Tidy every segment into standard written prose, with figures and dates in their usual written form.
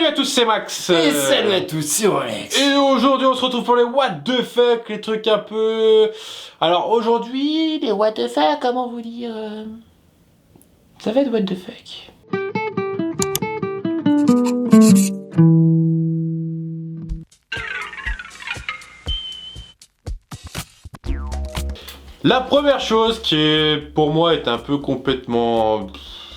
Salut à tous, c'est Max. Et salut à tous, c'est Alex. Et aujourd'hui on se retrouve pour les what the fuck, les trucs un peu... Alors aujourd'hui, les what the fuck, comment vous dire ça va être what the fuck. La première chose qui est, pour moi est un peu complètement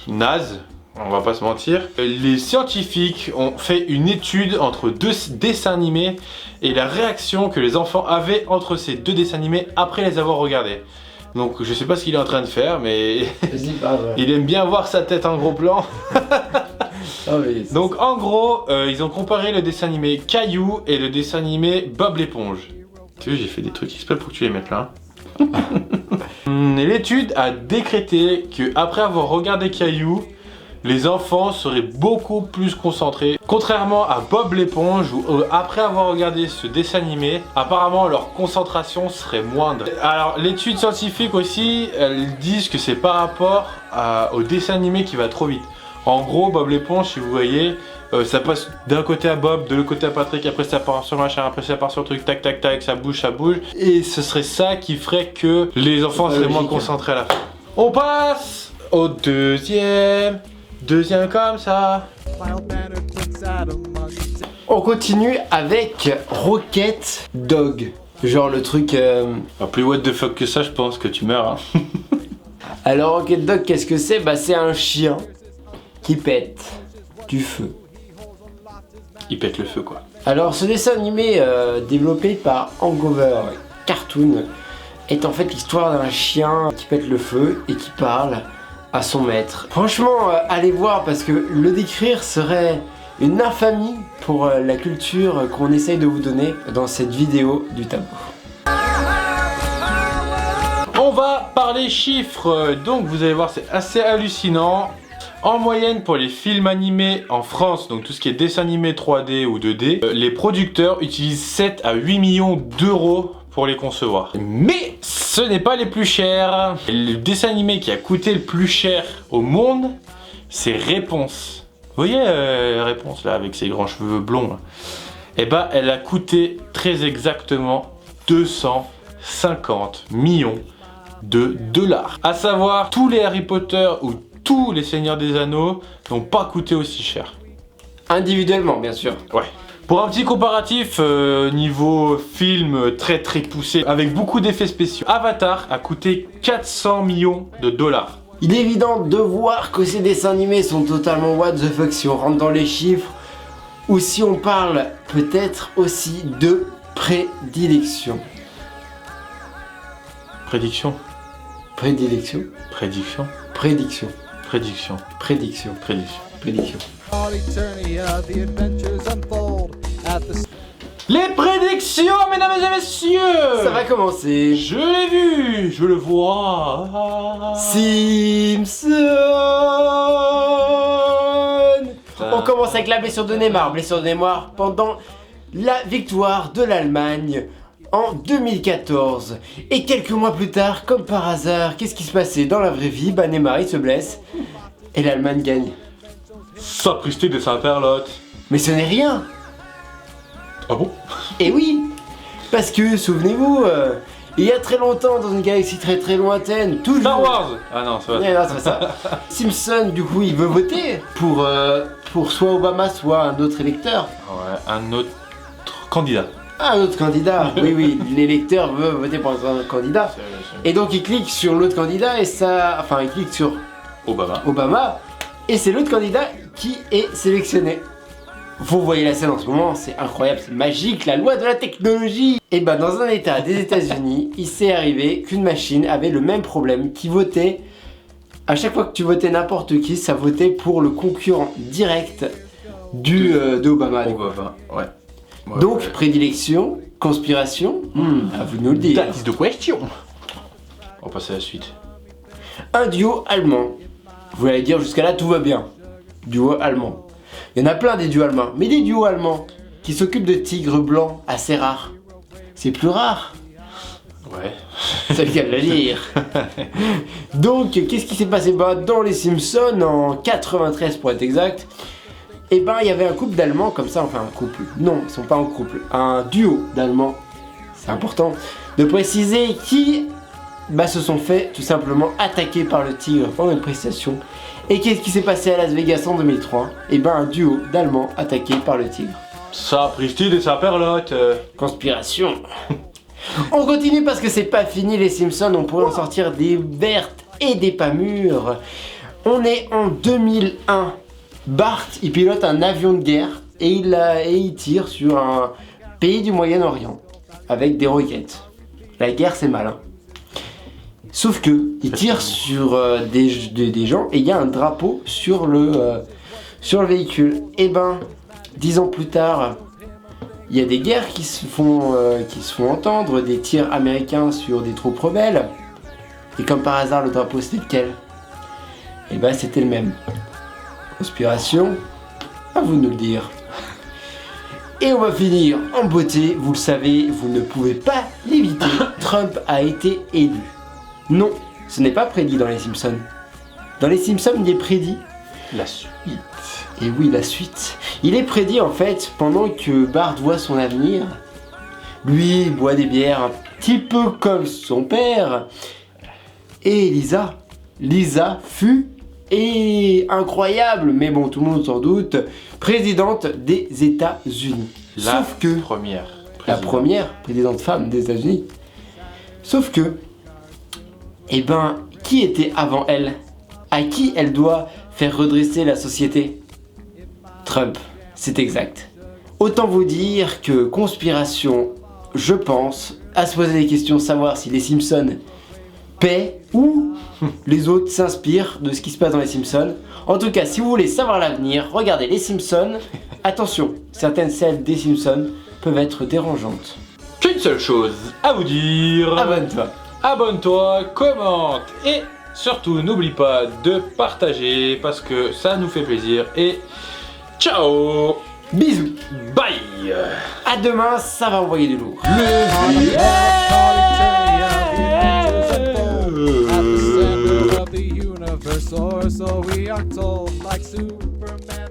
naze, on va pas se mentir. Les scientifiques ont fait une étude entre deux dessins animés et la réaction que les enfants avaient entre ces deux dessins animés après les avoir regardés. Donc je sais pas ce qu'il est en train de faire, mais il aime bien voir sa tête en gros plan. Donc en gros, ils ont comparé le dessin animé Caillou et le dessin animé Bob l'éponge. Tu vois, j'ai fait des trucs exprès pour que tu les mettes là. L'étude a décrété que après avoir regardé Caillou, les enfants seraient beaucoup plus concentrés. Contrairement à Bob l'éponge où après avoir regardé ce dessin animé, apparemment leur concentration serait moindre. Alors l'étude scientifique aussi, elles disent que c'est par rapport au dessin animé qui va trop vite. En gros, Bob l'éponge, si vous voyez, ça passe d'un côté à Bob, de l'autre côté à Patrick, après ça part sur machin, après ça part sur le truc, tac tac tac, ça bouge. Et ce serait ça qui ferait que les enfants seraient moins concentrés à la fin. On passe au deuxième comme ça. On continue avec Rocket Dog. Genre le truc... Plus what the fuck que ça, je pense que tu meurs. Hein. Alors Rocket Dog, qu'est-ce que c'est? Bah c'est un chien qui pète du feu. Il pète le feu quoi. Alors ce dessin animé développé par Hangover Cartoon est en fait l'histoire d'un chien qui pète le feu et qui parle à son maître. Franchement, allez voir parce que le décrire serait une infamie pour la culture qu'on essaye de vous donner dans cette vidéo du tableau. On va parler chiffres, donc vous allez voir c'est assez hallucinant. En moyenne pour les films animés en France, donc tout ce qui est dessin animé 3D ou 2D, les producteurs utilisent 7 à 8 millions d'euros pour les concevoir. Mais ce n'est pas les plus chers. Le dessin animé qui a coûté le plus cher au monde, c'est Réponse. Vous voyez Réponse là avec ses grands cheveux blonds. Et bah elle a coûté très exactement 250 millions de dollars. À savoir tous les Harry Potter ou tous les Seigneurs des Anneaux n'ont pas coûté aussi cher. Individuellement bien sûr. Ouais. Pour un petit comparatif, niveau film très poussé, avec beaucoup d'effets spéciaux, Avatar a coûté 400 millions de dollars. Il est évident de voir que ces dessins animés sont totalement what the fuck si on rentre dans les chiffres, ou si on parle peut-être aussi de prédilection. Prédiction. Prédilection. Prédiction. Prédiction. Prédiction. Prédiction. Prédiction. Prédiction. Les prédictions, mesdames et messieurs. Ça va commencer. Je l'ai vu, je le vois. Simpson. On commence avec la blessure de Neymar. Blessure de Neymar pendant la victoire de l'Allemagne en 2014. Et quelques mois plus tard, comme par hasard, qu'est-ce qui se passait dans la vraie vie? Bah Neymar il se blesse et l'Allemagne gagne. Sapristi des interlotes. Mais ce n'est rien. Ah bon? Et oui, parce que souvenez-vous, il y a très longtemps dans une galaxie très lointaine, toujours... Star Wars. Ah non, c'est pas non, c'est pas ça. Simpson, du coup, il veut voter pour soit Obama, soit un autre électeur. Ouais, un autre candidat. Un autre candidat, oui, l'électeur veut voter pour un autre candidat. Et donc il clique sur l'autre candidat et ça... Enfin, il clique sur Obama et c'est l'autre candidat qui est sélectionné. Vous voyez la scène en ce moment, c'est incroyable, c'est magique, la loi de la technologie. Et bah dans un état des États-Unis, il s'est arrivé qu'une machine avait le même problème, qui votait, à chaque fois que tu votais n'importe qui, ça votait pour le concurrent direct de Obama. Ouais. Donc prédilection, conspiration, à vous de nous le dire. That is the question. On va passer à la suite. Un duo allemand. Vous allez dire jusqu'à là tout va bien. Duo allemand. Il y en a plein des duos allemands, mais des duos allemands qui s'occupent de tigres blancs assez rares. C'est plus rare. Ouais. C'est le cas de le dire. Donc, qu'est-ce qui s'est passé dans les Simpsons en 93 pour être exact? Et ben il y avait un couple d'Allemands comme ça, enfin un couple, non ils sont pas en couple, un duo d'Allemands, c'est important de préciser, qui se sont fait tout simplement attaquer par le tigre pendant une prestation. Et qu'est-ce qui s'est passé à Las Vegas en 2003? Et ben un duo d'Allemands attaqué par le tigre. Ça, Pristine et sa perlotte. Conspiration. On continue parce que c'est pas fini les Simpsons, on pourrait en sortir des vertes et des pas mûres. On est en 2001. Bart, il pilote un avion de guerre et il tire sur un pays du Moyen-Orient avec des roquettes. La guerre c'est malin. Sauf que il tire sur des gens et il y a un drapeau sur le véhicule. Et ben 10 ans plus tard, il y a des guerres qui se font entendre, des tirs américains sur des troupes rebelles. Et comme par hasard, le drapeau c'était lequel? Et ben c'était le même. Conspiration, à vous de nous le dire. Et on va finir en beauté, vous le savez, vous ne pouvez pas l'éviter. Trump a été élu. Non, ce n'est pas prédit dans les Simpsons. Dans les Simpsons, il est prédit la suite. Et oui, la suite. Il est prédit en fait pendant que Bart voit son avenir. Lui, il boit des bières un petit peu comme son père. Et Lisa fut incroyable, mais bon, tout le monde s'en doute, présidente des États-Unis. Sauf que la première présidente femme des États-Unis. Sauf que, qui était avant elle? À qui elle doit faire redresser la société? Trump, c'est exact. Autant vous dire que conspiration, je pense, à se poser des questions, savoir si les Simpsons paient ou les autres s'inspirent de ce qui se passe dans les Simpsons. En tout cas, si vous voulez savoir l'avenir, regardez les Simpsons. Attention, certaines scènes des Simpsons peuvent être dérangeantes. J'ai une seule chose à vous dire. Abonne-toi. Abonne-toi, commente et surtout n'oublie pas de partager parce que ça nous fait plaisir. Et ciao. Bisous. Bye. À demain, ça va envoyer du lourd. So we are told like Superman.